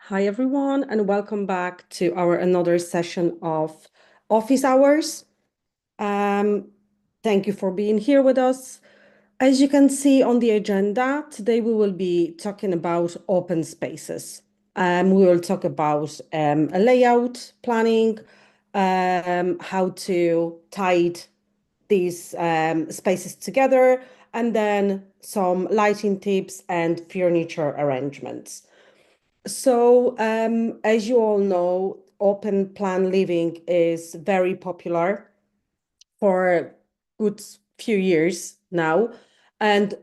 Hi, everyone, and welcome back to our another session of office hours. Um, Thank you for being here with us. As you can see on the agenda, today we will be talking about open spaces. We will talk about a layout, planning, how to tie these spaces together, and then some lighting tips and furniture arrangements. So, as you all know, open plan living is very popular for a good few years now. And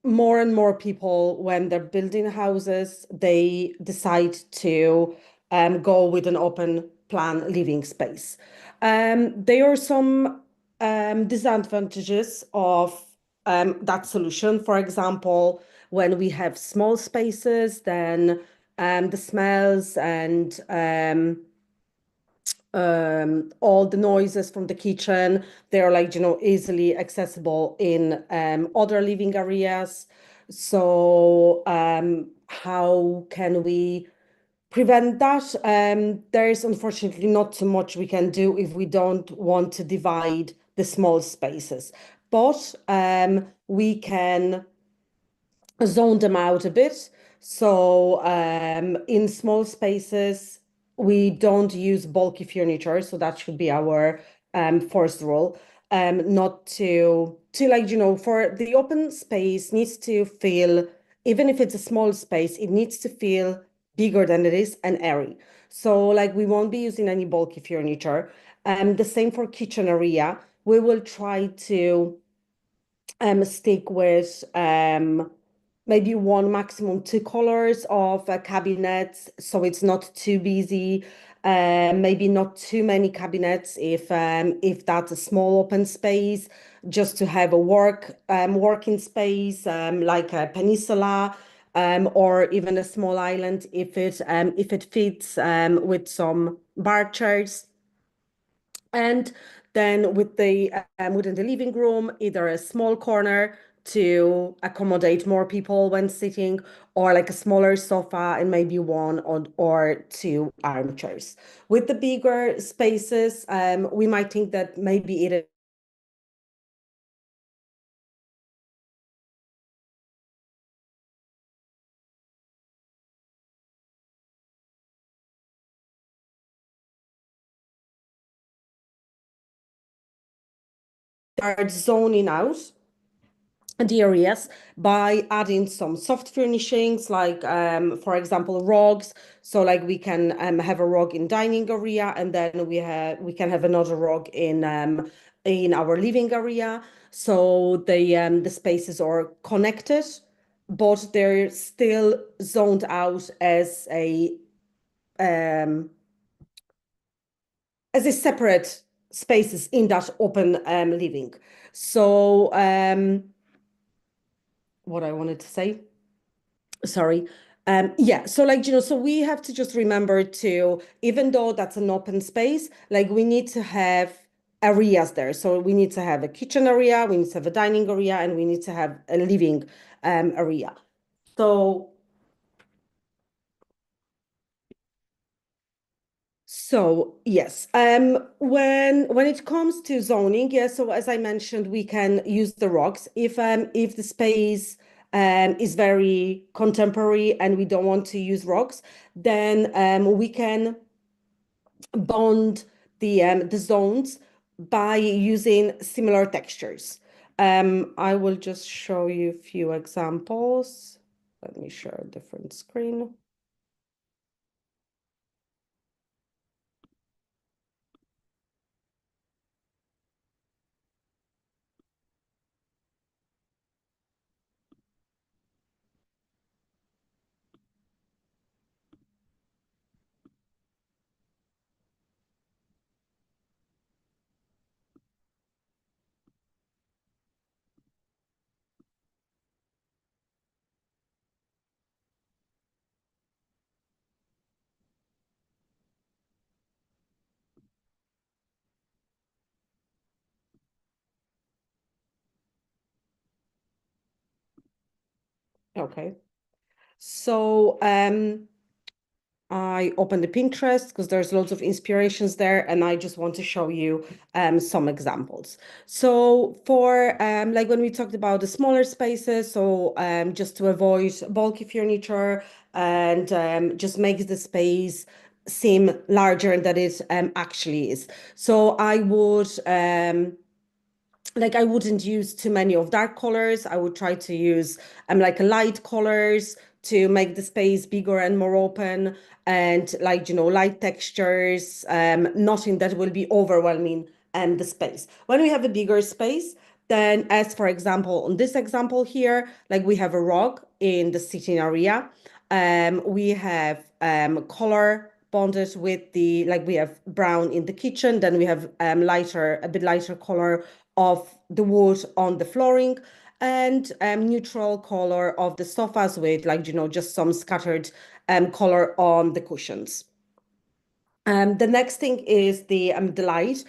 more people, when they're building houses, they decide to go with an open plan living space. There are some disadvantages of that solution. For example, when we have small spaces, then the smells and all the noises from the kitchen, they're like, easily accessible in other living areas. So how can we prevent that? There's unfortunately not too much we can do if we don't want to divide the small spaces. But we can zone them out a bit. So in small spaces, we don't use bulky furniture. So that should be our first rule. Not to like, for the open space needs to feel, even if it's a small space, it needs to feel bigger than it is and airy. So like we won't be using any bulky furniture. The same for kitchen area. We will try to stick with maybe one, maximum two colors of cabinets, so it's not too busy. Maybe not too many cabinets if that's a small open space, just to have a working space, like a peninsula, or even a small island if it fits, with some bar chairs. And then within the living room, either a small corner to accommodate more people when sitting, or like a smaller sofa and maybe one or two armchairs. With the bigger spaces, we might think that maybe it starts zoning out the areas by adding some soft furnishings like for example rugs. So like we can have a rug in dining area, and then we can have another rug in our living area. So the spaces are connected, but they're still zoned out um as a separate spaces in that open living. So what I wanted to say, sorry. Yeah, so like, so we have to just remember to, even though that's an open space, like we need to have areas there. So we need to have a kitchen area, we need to have a dining area, and we need to have a living area. So yes, when it comes to zoning, yeah. So as I mentioned, we can use the rocks if the space is very contemporary and we don't want to use rocks, then we can bond the zones by using similar textures. I will just show you a few examples. Let me share a different screen. Okay. So I opened the Pinterest because there's loads of inspirations there, and I just want to show you some examples. So for like when we talked about the smaller spaces, so just to avoid bulky furniture and just makes the space seem larger than it actually is. So I would like I wouldn't use too many of dark colors. I would try to use like light colors to make the space bigger and more open, and like light textures, nothing that will be overwhelming the space. When we have a bigger space, then as for example on this example here, like we have a rug in the sitting area. We have color bonded with the, like we have brown in the kitchen, then we have a bit lighter color of the wood on the flooring, and neutral color of the sofas with like just some scattered color on the cushions. The next thing is the light.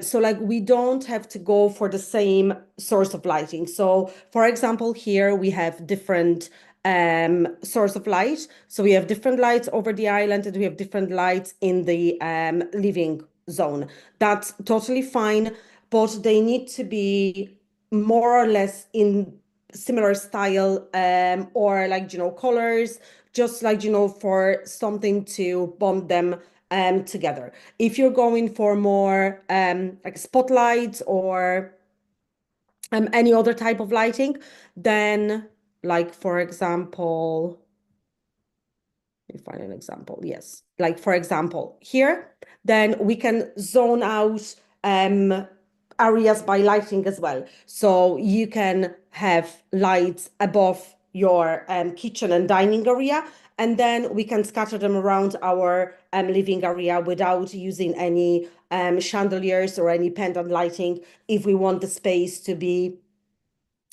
So like we don't have to go for the same source of lighting. So for example, here we have different source of light. So we have different lights over the island, and we have different lights in the living zone. That's totally fine, but they need to be more or less in similar style, or like colors, just like for something to bond them together. If you're going for more like spotlights or any other type of lighting, then like for example, let me find an example. Yes, like for example here, then we can zone out areas by lighting as well. So you can have lights above your kitchen and dining area, and then we can scatter them around our living area without using any chandeliers or any pendant lighting if we want the space to be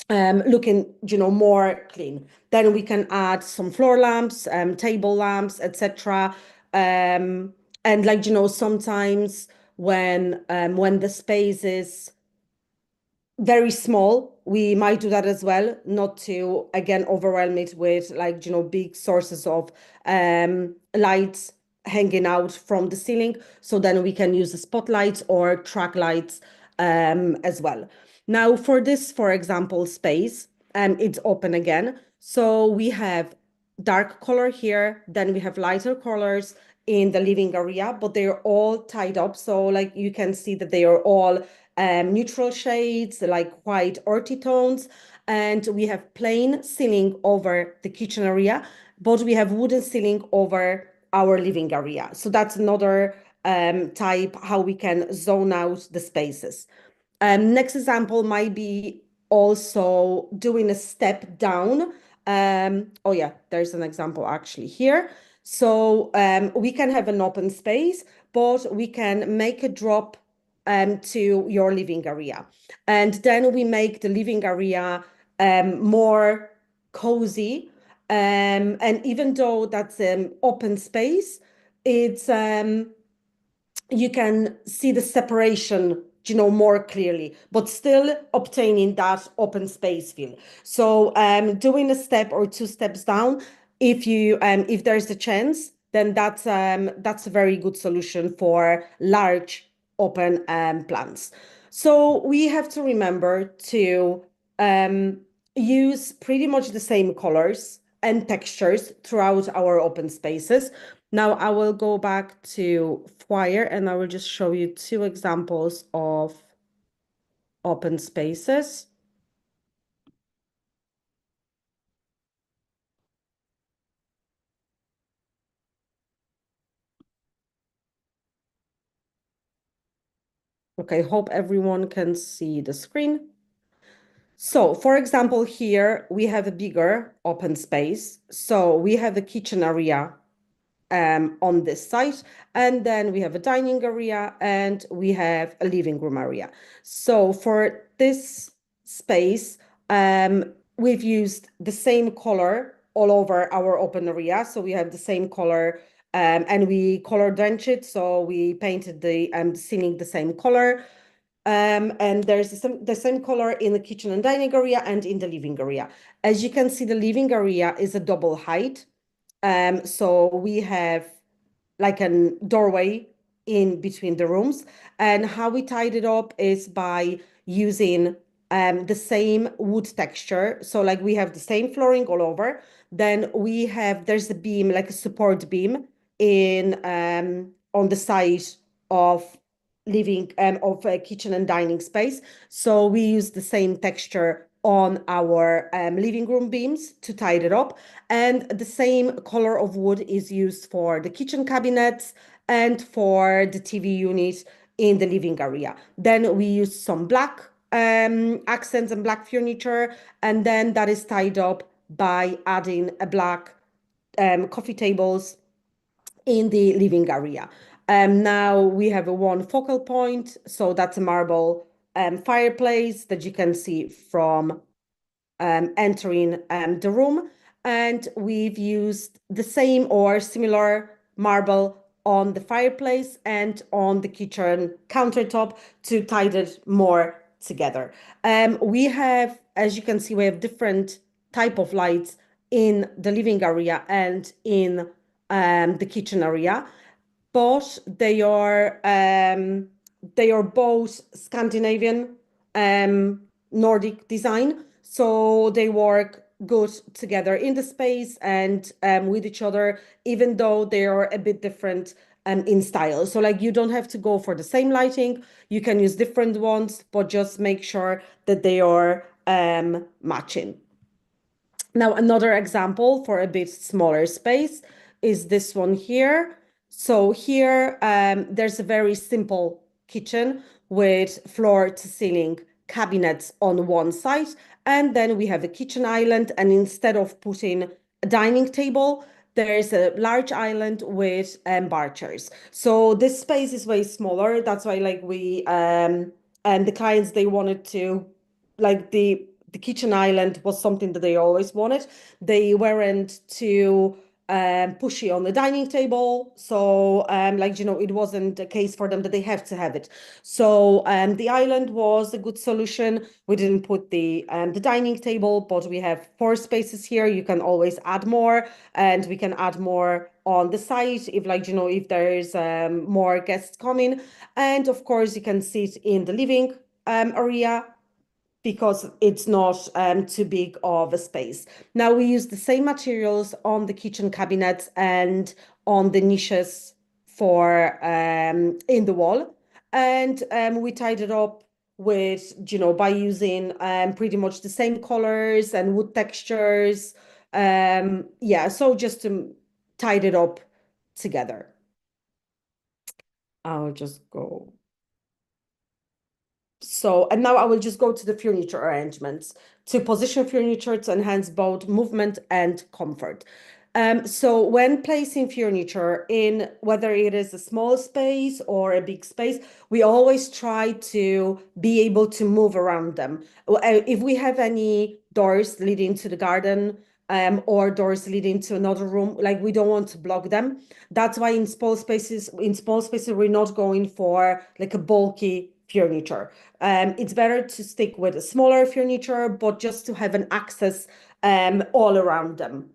looking, more clean. Then we can add some floor lamps, table lamps, etc. And like, sometimes when the space is very small, we might do that as well, not to again overwhelm it with like big sources of lights hanging out from the ceiling. So then we can use the spotlights or track lights as well. Now for this, for example, space, it's open again. So we have dark color here, then we have lighter colors in the living area, but they're all tied up. So like you can see that they are all neutral shades, like white earthy tones. And we have plain ceiling over the kitchen area, but we have wooden ceiling over our living area. So that's another type how we can zone out the spaces. Next example might be also doing a step down. Oh yeah, there's an example actually here. So we can have an open space, but we can make a drop to your living area. And then we make the living area more cozy. And even though that's open space, it's you can see the separation, more clearly, but still obtaining that open space feel. So doing a step or two steps down, if there's a chance, then that's a very good solution for large open plants. So we have to remember to um, use pretty much the same colors and textures throughout our open spaces. Now I will go back to Foyr and I will just show you two examples of open spaces. Okay, hope everyone can see the screen. So for example, here we have a bigger open space. So we have a kitchen area on this site, and then we have a dining area and we have a living room area. So for this space, we've used the same color all over our open area. So we have the same color, and we color drench it. So we painted the ceiling the same color. And there's the same color in the kitchen and dining area and in the living area. As you can see, the living area is a double height. So we have like a doorway in between the rooms. And how we tied it up is by using the same wood texture. So like we have the same flooring all over. Then there's a beam, like a support beam in on the side of living of a kitchen and dining space. So we use the same texture on our living room beams to tie it up. And the same color of wood is used for the kitchen cabinets and for the TV unit in the living area. Then we use some black accents and black furniture, and then that is tied up by adding a black coffee tables in the living area. Now we have a one focal point, so that's a marble fireplace that you can see from entering the room. And we've used the same or similar marble on the fireplace and on the kitchen countertop to tie it more together. We have, as you can see, we have different type of lights in the living area and in the kitchen area, but they are both Scandinavian Nordic design, so they work good together in the space and with each other, even though they are a bit different in style. So like you don't have to go for the same lighting, you can use different ones, but just make sure that they are matching. Now, another example for a bit smaller space is this one here. So here, there's a very simple kitchen with floor to ceiling cabinets on one side. And then we have a kitchen island. And instead of putting a dining table, there's a large island with bar chairs. So this space is way smaller. That's why like and the clients, they wanted to like the kitchen island was something that they always wanted. They weren't too pushy on the dining table, so like it wasn't a case for them that they have to have it. So the island was a good solution. We didn't put the dining table, but we have four spaces here. You can always add more, and we can add more on the side if if there's more guests coming. And of course, you can sit in the living area because it's not too big of a space. Now we use the same materials on the kitchen cabinets and on the niches for in the wall. And we tied it up with, by using pretty much the same colors and wood textures. Yeah, so just to tied it up together. I'll just go. So, and now I will just go to the furniture arrangements to position furniture to enhance both movement and comfort. So when placing furniture in, whether it is a small space or a big space, we always try to be able to move around them. If we have any doors leading to the garden, or doors leading to another room, like we don't want to block them. That's why in small spaces, we're not going for like a bulky furniture. It's better to stick with a smaller furniture, but just to have an access all around them.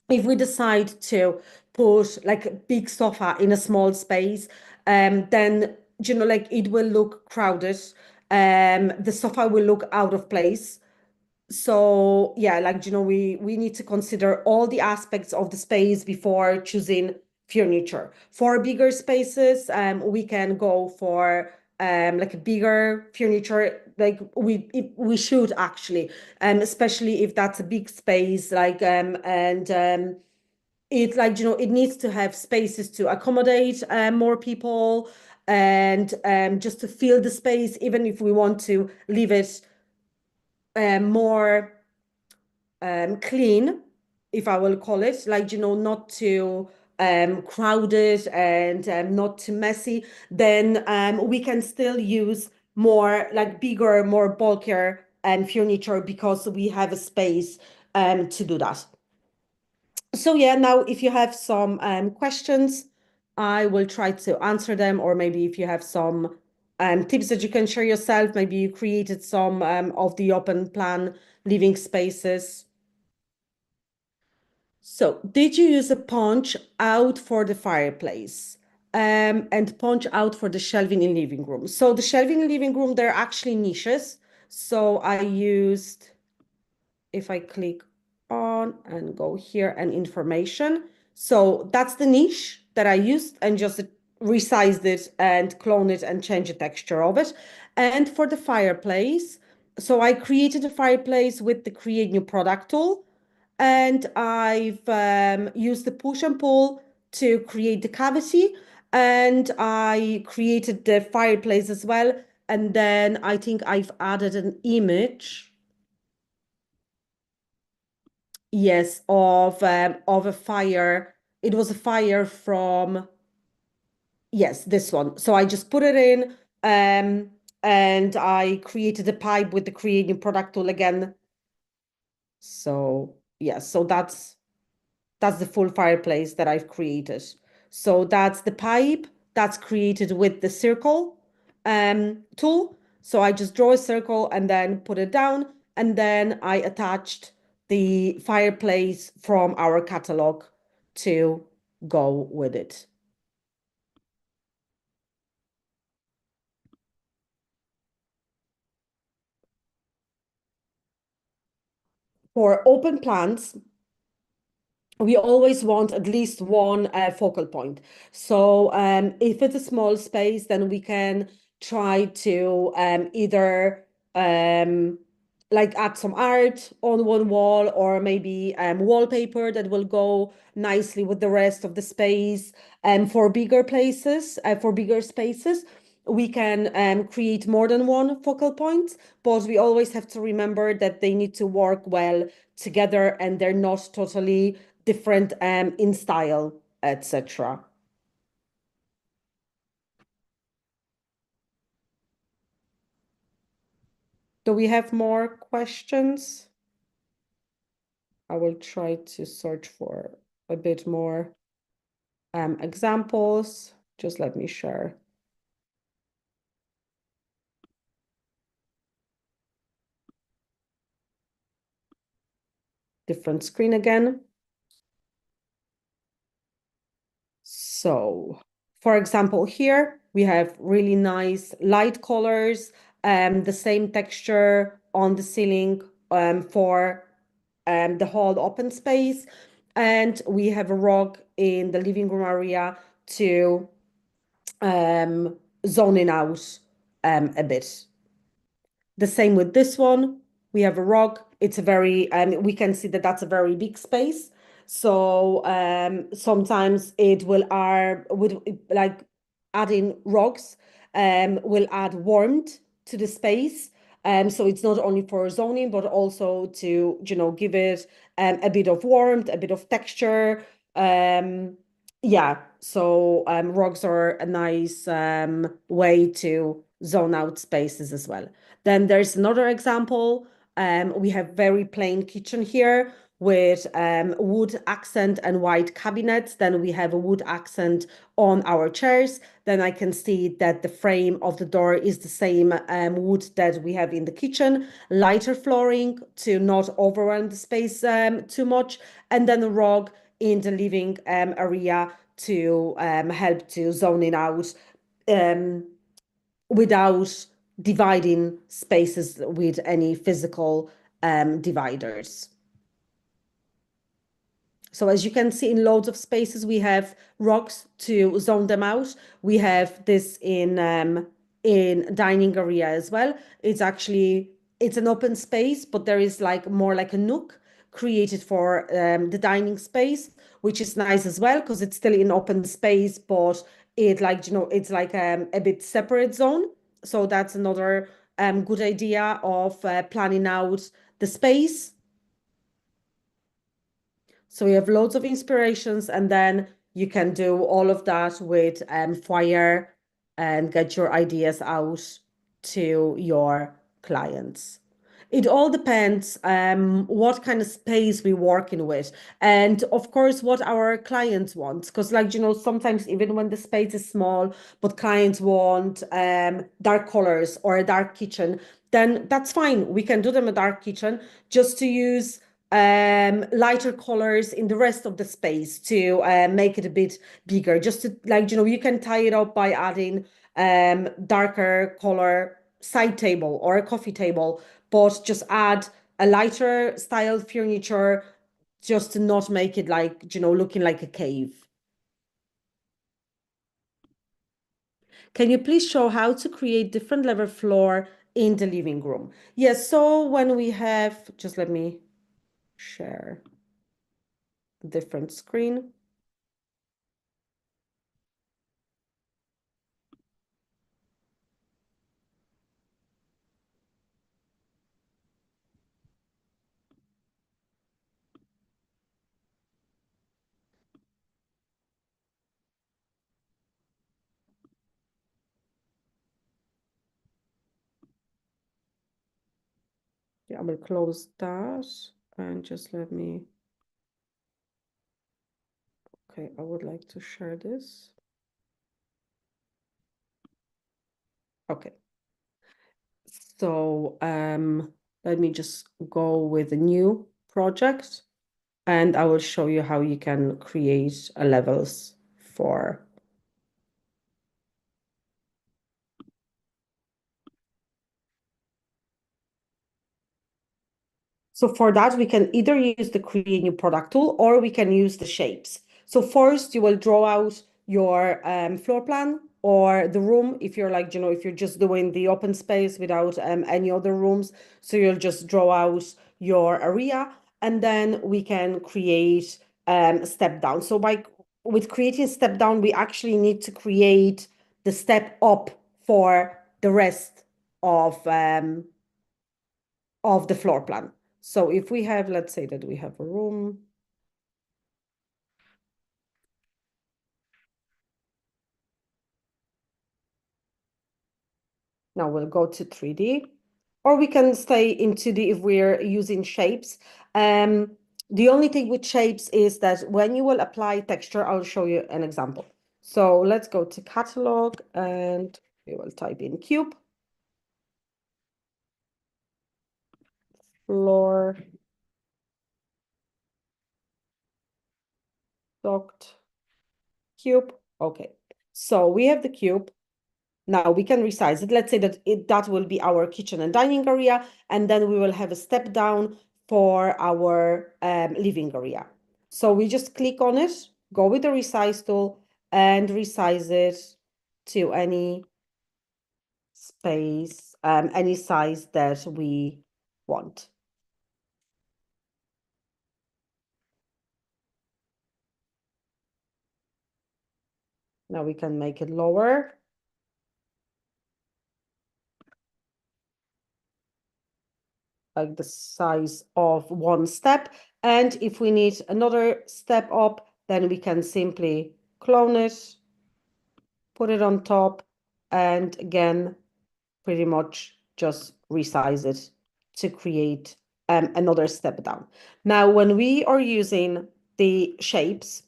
If we decide to put like a big sofa in a small space, then like it will look crowded. The sofa will look out of place. So yeah, like we need to consider all the aspects of the space before choosing furniture. For bigger spaces, we can go for like a bigger furniture. Like we should actually, especially if that's a big space, like and it like it needs to have spaces to accommodate more people and just to fill the space, even if we want to leave it more clean, if I will call it, like, not too crowded and not too messy, then we can still use more like bigger, more bulkier furniture because we have a space to do that. So yeah, now if you have some questions, I will try to answer them, or maybe if you have some tips that you can share yourself, maybe you created some of the open plan living spaces. So, did you use a punch out for the fireplace? And punch out for the shelving in living room. So the shelving in living room, they're actually niches. So I used, if I click on and go here and information. So that's the niche that I used and just resized it and clone it and change the texture of it. And for the fireplace, so I created a fireplace with the create new product tool. And I've used the push and pull to create the cavity. And I created the fireplace as well. And then I think I've added an image, yes, of a fire. It was a fire from, yes, this one. So I just put it in, and I created a pipe with the creating product tool again. So yes, so that's the full fireplace that I've created. So that's the pipe that's created with the circle tool. So I just draw a circle and then put it down. And then I attached the fireplace from our catalog to go with it. For open plans, we always want at least one focal point. So if it's a small space, then we can try to either um, like add some art on one wall or maybe wallpaper that will go nicely with the rest of the space. And for bigger places, for bigger spaces, we can create more than one focal point, but we always have to remember that they need to work well together and they're not totally different in style, etc. Do we have more questions? I will try to search for a bit more examples. Just let me share different screen again. So, for example, here we have really nice light colors, the same texture on the ceiling for the whole open space. And we have a rug in the living room area to um, zoning out a bit. The same with this one. We have a rug. It's a very, we can see that that's a very big space. So sometimes it will are with like adding rugs will add warmth to the space. So it's not only for zoning, but also to, give it a bit of warmth, a bit of texture. Yeah, so rugs are a nice way to zone out spaces as well. Then there's another example. We have very plain kitchen here with wood accent and white cabinets. Then we have a wood accent on our chairs. Then I can see that the frame of the door is the same wood that we have in the kitchen. Lighter flooring to not overwhelm the space too much. And then a rug in the living area to help to zone it out. Um, without dividing spaces with any physical dividers. So as you can see in loads of spaces, we have rocks to zone them out. We have this in dining area as well. It's actually it's an open space, but there is like more like a nook created for the dining space, which is nice as well because it's still in open space, but it like it's like a bit separate zone. So that's another good idea of planning out the space. So you have loads of inspirations, and then you can do all of that with Foyr and get your ideas out to your clients. It all depends what kind of space we're working with, and of course what our clients want. Because like sometimes even when the space is small, but clients want dark colors or a dark kitchen, then that's fine. We can do them a dark kitchen just to use lighter colors in the rest of the space to make it a bit bigger. Just to like, you can tie it up by adding darker color side table or a coffee table, but just add a lighter style furniture just to not make it like, looking like a cave. Can you please show how to create different level floor in the living room? Yes, so when we have, just let me share a different screen. Yeah, I will close that and just let me, okay, I would like to share this. Okay, so let me just go with a new project and I will show you how you can create a levels for. So for that, we can either use the create new product tool or we can use the shapes. So first you will draw out your floor plan or the room if you're like, if you're just doing the open space without any other rooms. So you'll just draw out your area and then we can create step down. So with creating step down, we actually need to create the step up for the rest of the floor plan. So if we have, let's say that we have a room. Now we'll go to 3D, or we can stay in 2D if we're using shapes. The only thing with shapes is that when you will apply texture, I'll show you an example. So let's go to catalog and we will type in cube, floor, docked, cube. Okay, so we have the cube. Now we can resize it. Let's say that that will be our kitchen and dining area, and then we will have a step down for our living area. So we just click on it, go with the resize tool, and resize it to any space, any size that we want. Now we can make it lower. Like the size of one step. And if we need another step up, then we can simply clone it, put it on top, and again, pretty much just resize it to create another step down. Now, when we are using the shapes,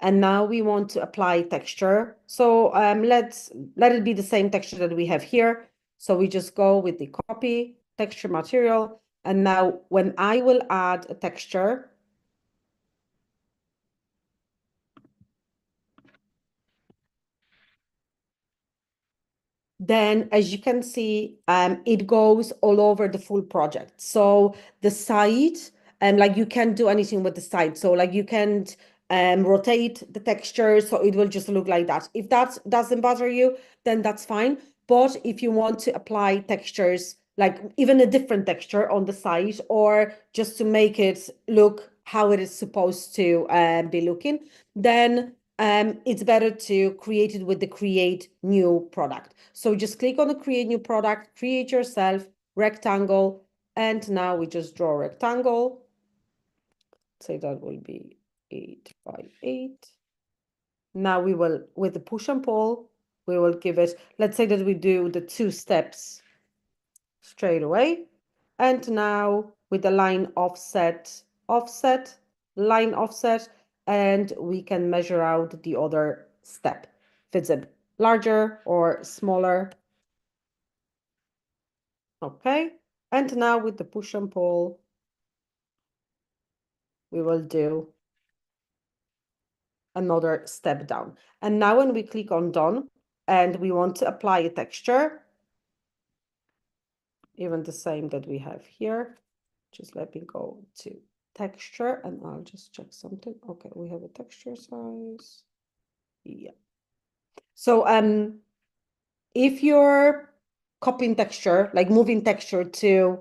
and now we want to apply texture. So let it be the same texture that we have here. So we just go with the copy texture material. And now when I will add a texture, then as you can see, it goes all over the full project. So the side, like you can't do anything with the side. So like you can't rotate the texture, so it will just look like that. If that doesn't bother you, then that's fine. But if you want to apply textures, like even a different texture on the side, or just to make it look how it is supposed to be looking, then it's better to create it with the create new product. So just click on the create new product, create yourself, rectangle, and now we just draw a rectangle. Say that will be 8 by 8. Now we will, with the push and pull, we will give it, let's say that we do the 2 steps straight away. And now with the line offset, offset, line offset, and we can measure out the other step. If it's a larger or smaller. Okay. And now with the push and pull, we will do another step down. And now when we click on done and we want to apply a texture, even the same that we have here, just let me go to texture and I'll just check something. Okay, we have a texture size. Yeah. So if you're copying texture, like moving texture to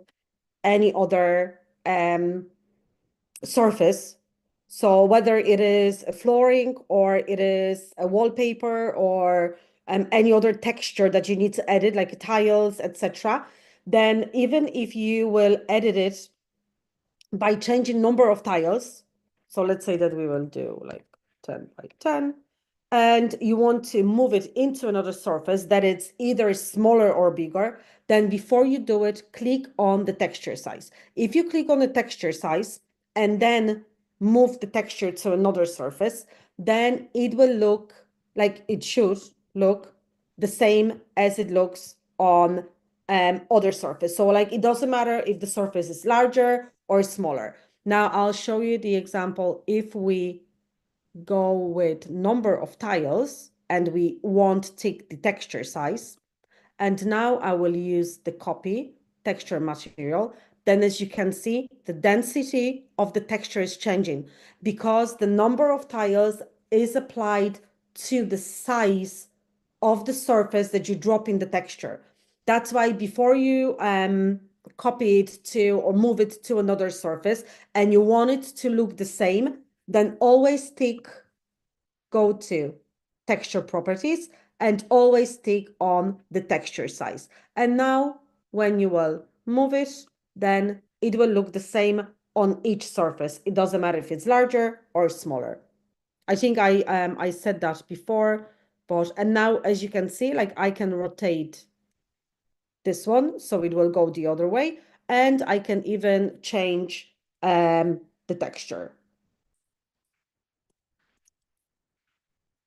any other surface, so whether it is a flooring or it is a wallpaper or any other texture that you need to edit, like tiles, etc., then even if you will edit it by changing number of tiles, so let's say that we will do like 10 by 10, and you want to move it into another surface that it's either smaller or bigger, then before you do it, click on the texture size. If you click on the texture size and then move the texture to another surface, then it will look like it should look the same as it looks on other surface. So like it doesn't matter if the surface is larger or smaller. Now I'll show you the example if we go with number of tiles and we won't take the texture size. And now I will use the copy texture material. Then as you can see, the density of the texture is changing because the number of tiles is applied to the size of the surface that you drop in the texture. That's why before you copy it to or move it to another surface and you want it to look the same, then always go to texture properties and always tick on the texture size. And now when you will move it, then it will look the same on each surface. It doesn't matter if it's larger or smaller. I think I said that before, but and now as you can see, like I can rotate this one so it will go the other way, and I can even change the texture.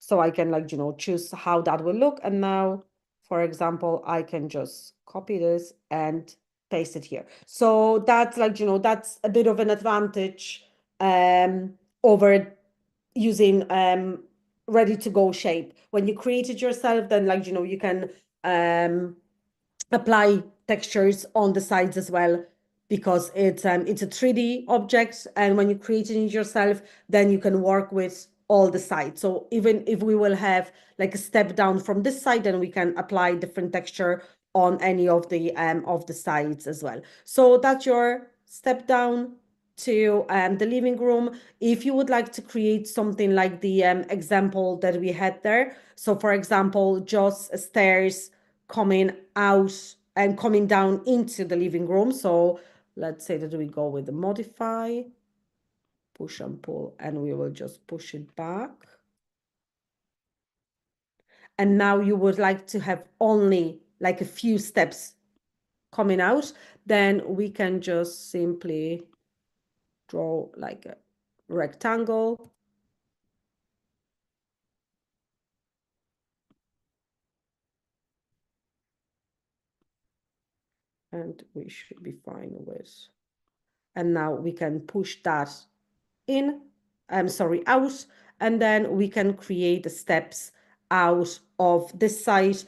So I can like, choose how that will look. And now, for example, I can just copy this and paste it here. So that's like, that's a bit of an advantage over using ready to go shape. When you create it yourself, then like, you can apply textures on the sides as well because it's a 3D object, and when you create it yourself, then you can work with all the sides. So even if we will have like a step down from this side, then we can apply different texture on any of the sides as well. So that's your step down to the living room. If you would like to create something like the example that we had there, so for example, just stairs coming out and coming down into the living room. So let's say that we go with the modify, push and pull, and we will just push it back. And now you would like to have only like a few steps coming out, then we can just simply draw like a rectangle. And we should be fine with. And now we can push that in, out, and then we can create the steps out of this side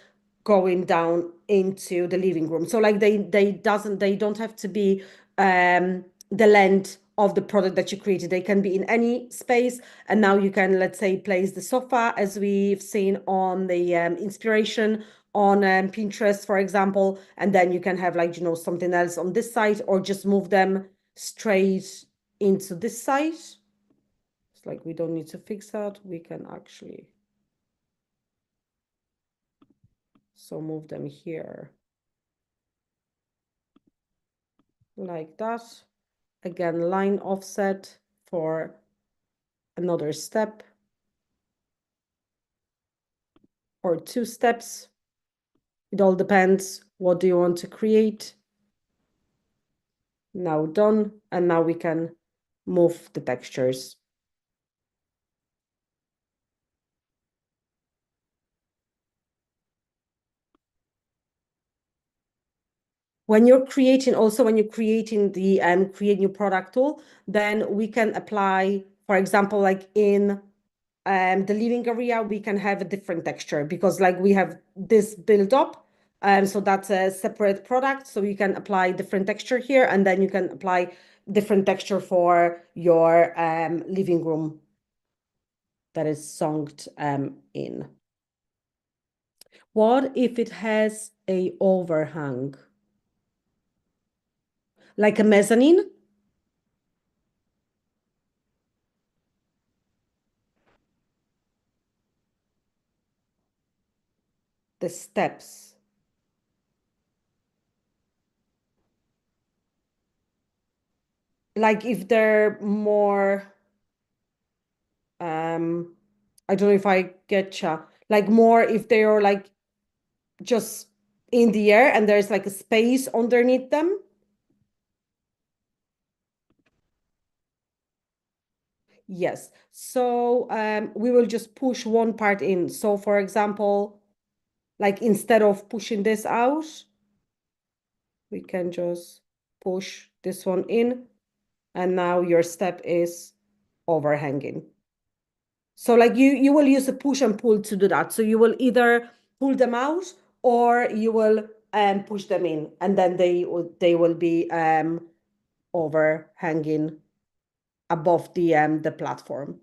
going down into the living room. So like they don't have to be the length of the product that you created. They can be in any space. And now you can, let's say, place the sofa as we've seen on the inspiration on Pinterest, for example, and then you can have like, something else on this side, or just move them straight into this side. It's like we don't need to fix that. We can actually so move them here like that. Again, line offset for another step or 2 steps. It all depends. What do you want to create? Now done. And now we can move the textures. when you're creating the create new product tool, then we can apply, for example, like in the living area, we can have a different texture because like we have this build up. So that's a separate product. So you can apply different texture here, and then you can apply different texture for your living room that is sunk in. What if it has a overhang? Like a mezzanine? The steps. Like if they're more, I don't know if I get you. Like more if they are like just in the air and there's like a space underneath them. Yes. So we will just push one part in. So for example, like instead of pushing this out, we can just push this one in, and now your step is overhanging. So like you will use a push and pull to do that. So you will either pull them out or you will push them in, and then they will be overhanging above the platform.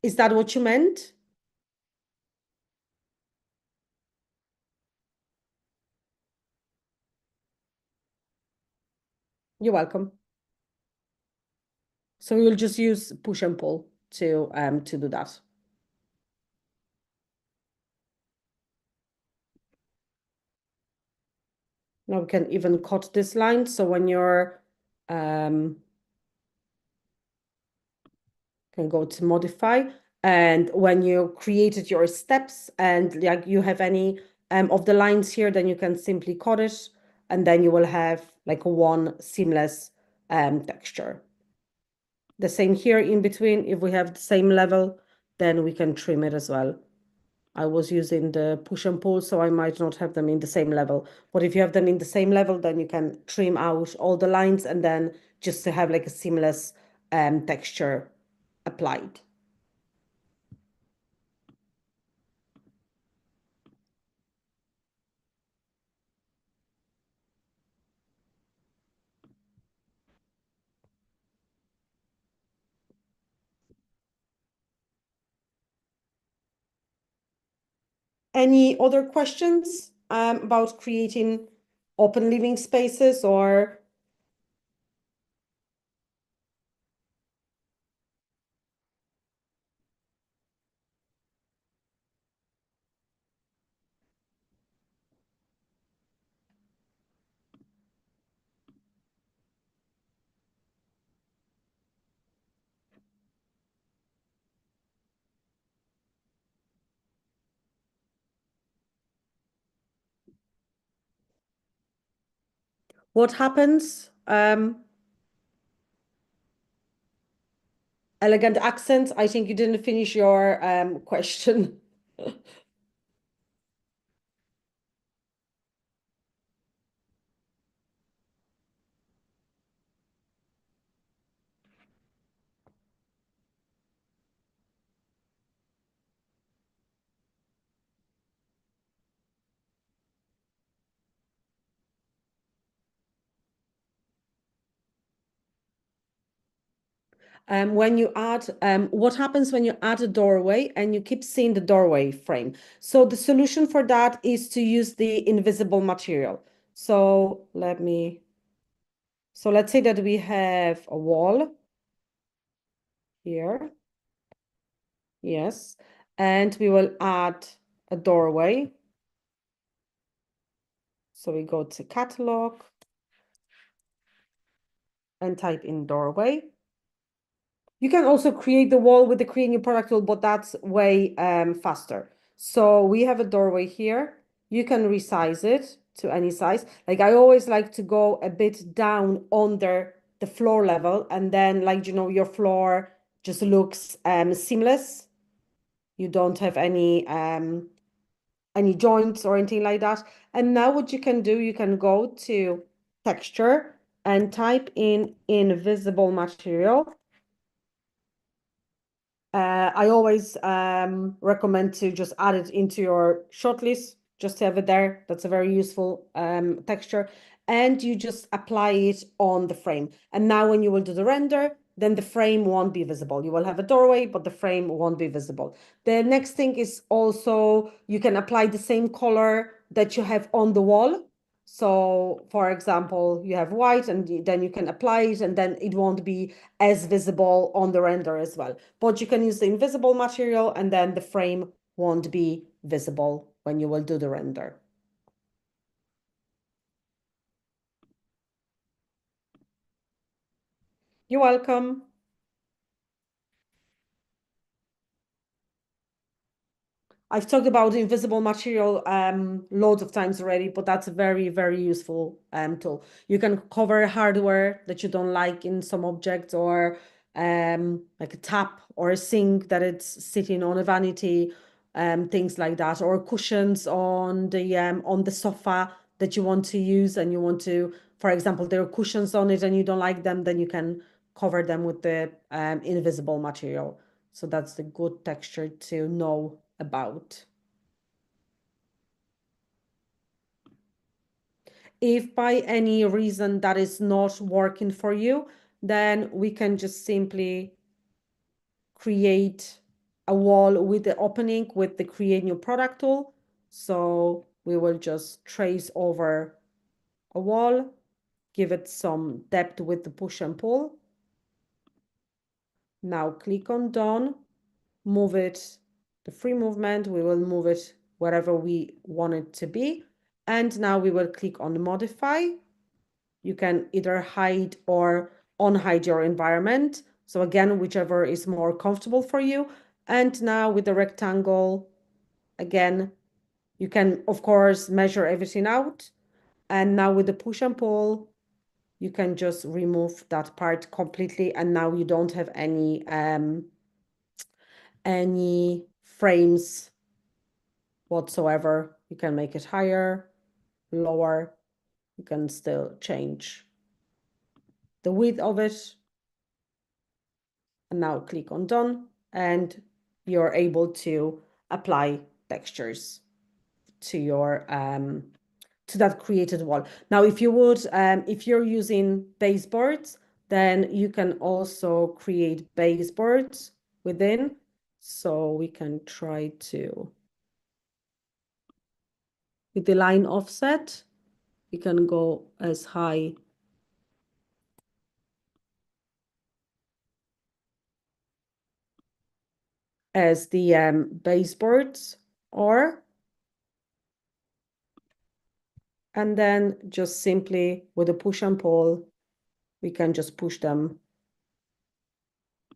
Is that what you meant? You're welcome. So you'll just use push and pull to do that. Now we can even cut this line. So when you're can go to modify, and when you created your steps and like you have any of the lines here, then you can simply cut it, and then you will have like one seamless texture. The same here in between. If we have the same level, then we can trim it as well. I was using the push and pull, so I might not have them in the same level. But if you have them in the same level, then you can trim out all the lines and then just to have like a seamless texture applied. Any other questions about creating open living spaces or what happens? Elegant accents. I think you didn't finish your question. When you add, what happens when you add a doorway and you keep seeing the doorway frame? So the solution for that is to use the invisible material. So let's say that we have a wall here. Yes. And we will add a doorway. So we go to catalog and type in doorway. You can also create the wall with the create new product tool, but that's way faster. So we have a doorway here. You can resize it to any size. Like I always like to go a bit down under the floor level, and then like your floor just looks seamless. You don't have any any joints or anything like that. And now what you can do, you can go to texture and type in invisible material. I always recommend to just add it into your shortlist, just to have it there. That's a very useful texture. And you just apply it on the frame. And now when you will do the render, then the frame won't be visible. You will have a doorway, but the frame won't be visible. The next thing is also you can apply the same color that you have on the wall. So for example, you have white and then you can apply it and then it won't be as visible on the render as well. But you can use the invisible material and then the frame won't be visible when you will do the render. You're welcome. I've talked about invisible material loads of times already, but that's a very, very useful tool. You can cover hardware that you don't like in some objects, or like a tap or a sink that it's sitting on a vanity, things like that, or cushions on the sofa that you want to use and you want to, for example, there are cushions on it and you don't like them, then you can cover them with the invisible material. So that's the good texture to know about. If by any reason that is not working for you, then we can just simply create a wall with the opening with the create new product tool. So we will just trace over a wall, give it some depth with the push and pull. Now click on done, move it, the free movement, we will move it wherever we want it to be. And now we will click on modify. You can either hide or unhide your environment. So again, whichever is more comfortable for you. And now with the rectangle, again, you can, of course, measure everything out. And now with the push and pull, you can just remove that part completely. And now you don't have any frames whatsoever. You can make it higher, lower. You can still change the width of it. And now click on done and you're able to apply textures to your to that created wall. Now, if you would, if you're using baseboards, then you can also create baseboards within. So we can try to, with the line offset, we can go as high as the baseboards are. And then just simply with a push and pull, we can just push them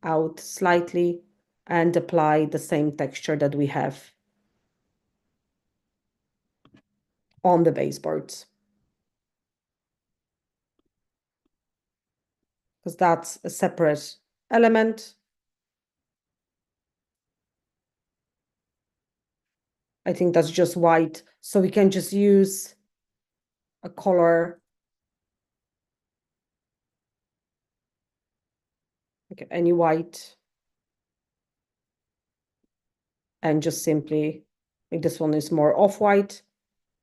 out slightly and apply the same texture that we have on the baseboards. Because that's a separate element. I think that's just white. So we can just use a color. Okay, any white. And just simply, I think this one is more off-white.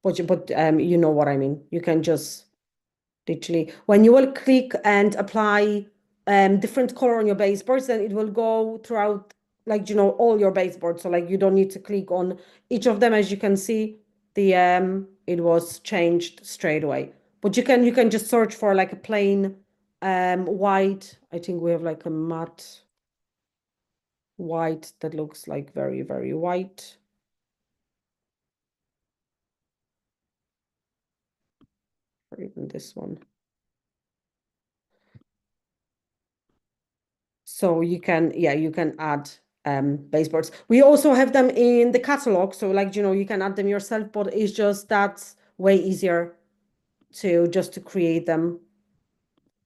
But you know what I mean. You can just literally, when you will click and apply different color on your baseboards, then it will go throughout, like, all your baseboards. So like you don't need to click on each of them. As you can see, the it was changed straight away. But you can just search for like a plain white. I think we have like a matte white that looks like very, very white. Or even this one. So you can, yeah, you can add baseboards. We also have them in the catalog. So like, you can add them yourself, but it's just that's way easier to create them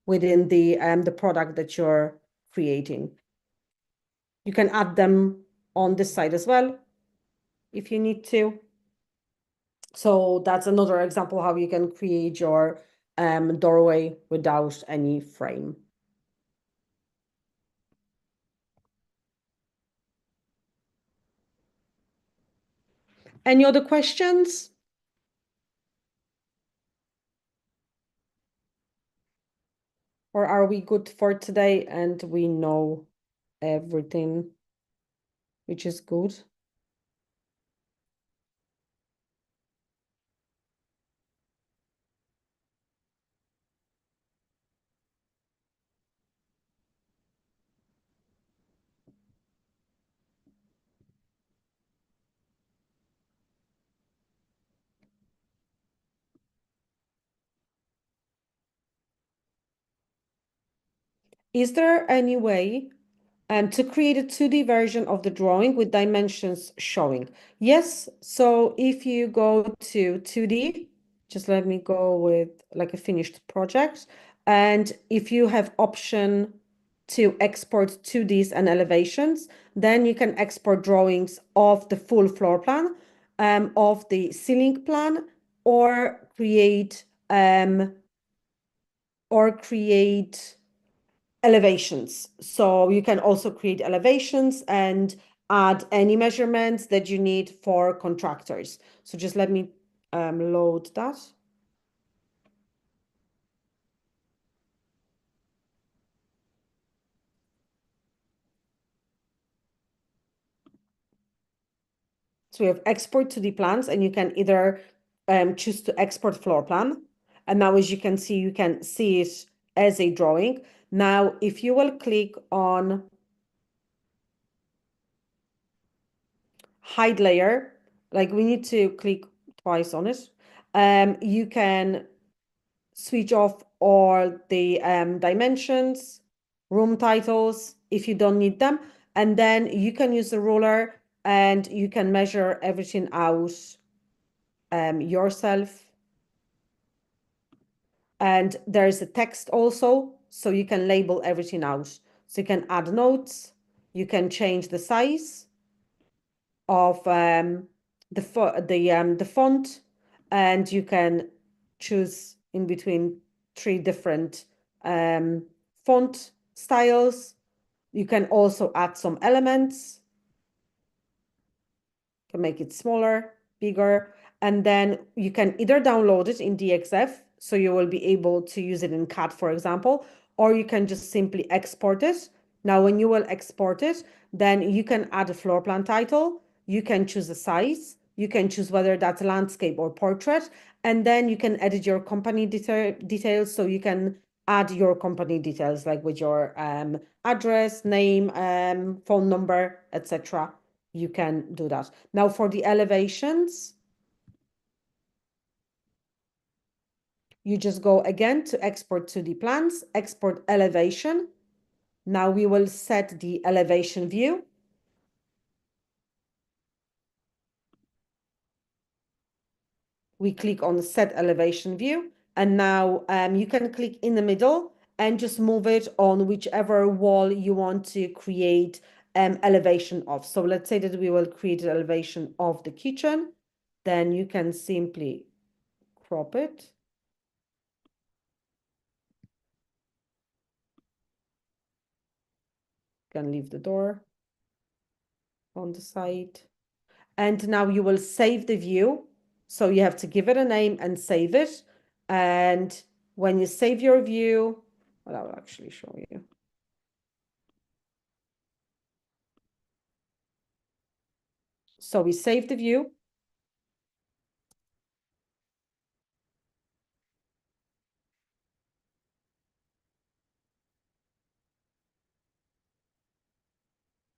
within the product that you're creating. You can add them on this side as well if you need to. So that's another example how you can create your doorway without any frame. Any other questions? Or are we good for today and we know everything, which is good? Is there any way to create a 2D version of the drawing with dimensions showing? Yes, so if you go to 2D, just let me go with like a finished project. And if you have option to export 2Ds and elevations, then you can export drawings of the full floor plan, of the ceiling plan, or create elevations. So you can also create elevations and add any measurements that you need for contractors. So just let me load that. So we have export to the plans, and you can either choose to export floor plan. And now, as you can see it as a drawing. Now, if you will click on hide layer, like we need to click twice on it, you can switch off all the dimensions, room titles if you don't need them. And then you can use the ruler and you can measure everything out yourself. And there's a text also, so you can label everything out. So you can add notes, you can change the size of the font, and you can choose in between 3 different font styles. You can also add some elements, can make it smaller, bigger, and then you can either download it in DXF, so you will be able to use it in CAD, for example, or you can just simply export it. Now, when you will export it, then you can add a floor plan title, you can choose a size, you can choose whether that's landscape or portrait, and then you can edit your company details, so you can add your company details, like with your address, name, phone number, etc. You can do that. Now for the elevations, you just go again to export to the plans, export elevation. Now we will set the elevation view. We click on set elevation view, and now you can click in the middle and just move it on whichever wall you want to create elevation of. So let's say that we will create an elevation of the kitchen. Then you can simply crop it. You can leave the door on the side. And now you will save the view. So you have to give it a name and save it. And when you save your view, well, I will actually show you. So we save the view.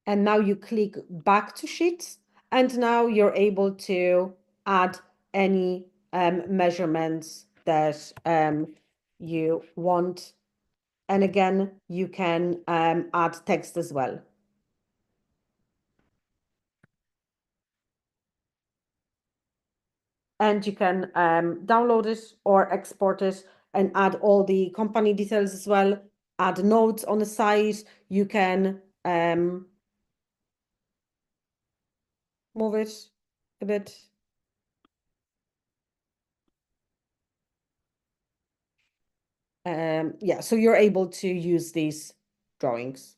And now you click back to Sheets. And now you're able to add any measurements that you want. And again, you can add text as well. And you can download it or export it and add all the company details as well, add notes on the site. You can move it a bit. Yeah, so you're able to use these drawings.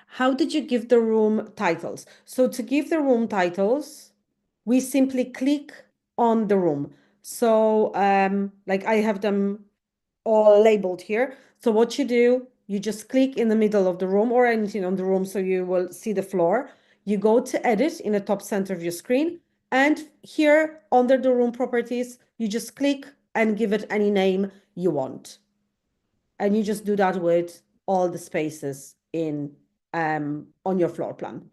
How did you give the room titles? So to give the room titles, we simply click on the room. So like I have them all labeled here. So what you do, you just click in the middle of the room or anything on the room so you will see the floor. You go to edit in the top center of your screen. And here under the room properties, you just click and give it any name you want. And you just do that with all the spaces in on your floor plan.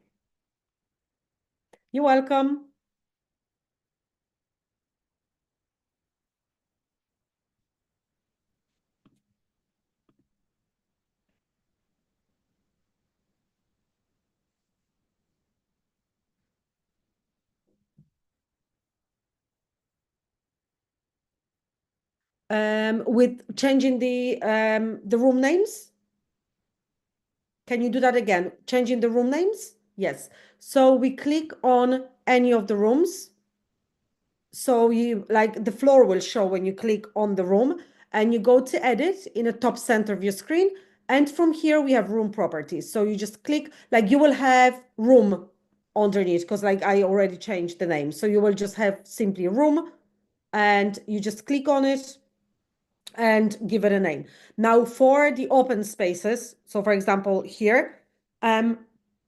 You're welcome. With changing the room names. Can you do that again? Changing the room names? Yes. So we click on any of the rooms. So you like the floor will show when you click on the room and you go to edit in the top center of your screen. And from here we have room properties. So you just click, like you will have room underneath because like I already changed the name. So you will just have simply room and you just click on it and give it a name. Now for the open spaces, so for example here, um,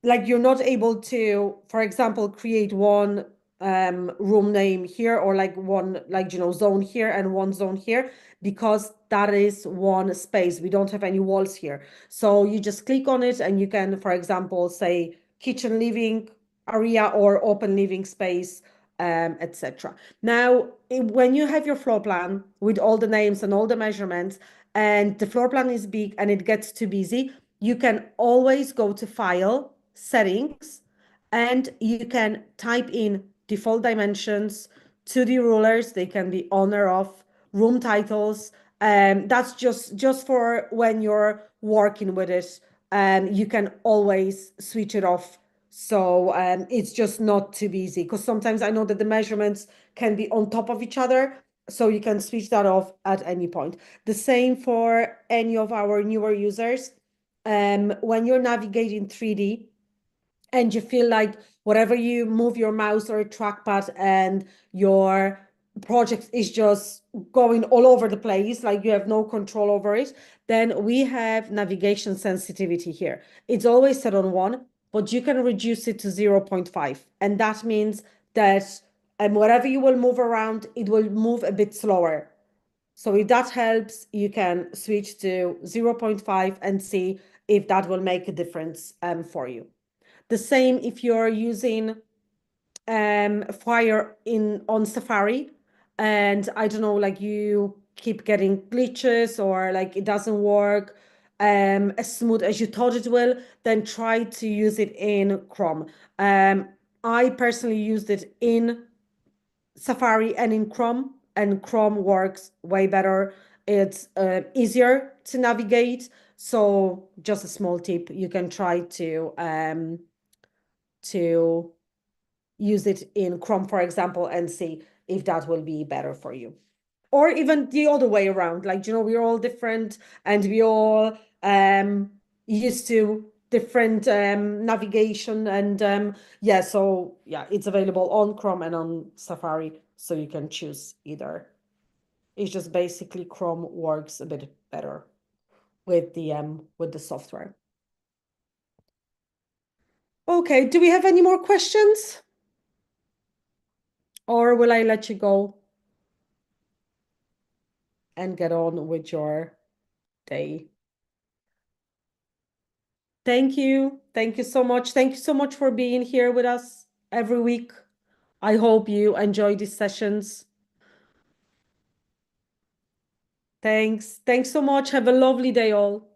like you're not able to, for example, create one room name here or like one like zone here and one zone here because that is one space. We don't have any walls here. So you just click on it and you can, for example, say kitchen living area or open living space, etc. Now, when you have your floor plan with all the names and all the measurements, and the floor plan is big and it gets too busy, you can always go to File, Settings, and you can type in default dimensions, 2D rulers. They can be on or off, room titles. That's just for when you're working with it. You can always switch it off so it's just not too busy because sometimes I know that the measurements can be on top of each other. So you can switch that off at any point. The same for any of our newer users. When you're navigating 3D, and you feel like whatever you move your mouse or a trackpad and your project is just going all over the place, like you have no control over it, then we have navigation sensitivity here. It's always set on 1, but you can reduce it to 0.5. And that means that whatever you will move around, it will move a bit slower. So if that helps, you can switch to 0.5 and see if that will make a difference for you. The same if you're using Foyr on Safari and I don't know, like you keep getting glitches or like it doesn't work as smooth as you thought it will, then try to use it in Chrome. I personally used it in Safari and in Chrome, and Chrome works way better. It's easier to navigate. So just a small tip, you can try to use it in Chrome, for example, and see if that will be better for you. Or even the other way around, like, we're all different and we all used to different navigation and yeah, so yeah, it's available on Chrome and on Safari, so you can choose either. It's just basically Chrome works a bit better with the software. Okay, do we have any more questions? Or will I let you go and get on with your day? Thank you. Thank you so much. Thank you so much for being here with us every week. I hope you enjoy these sessions. Thanks. Thanks so much. Have a lovely day, all.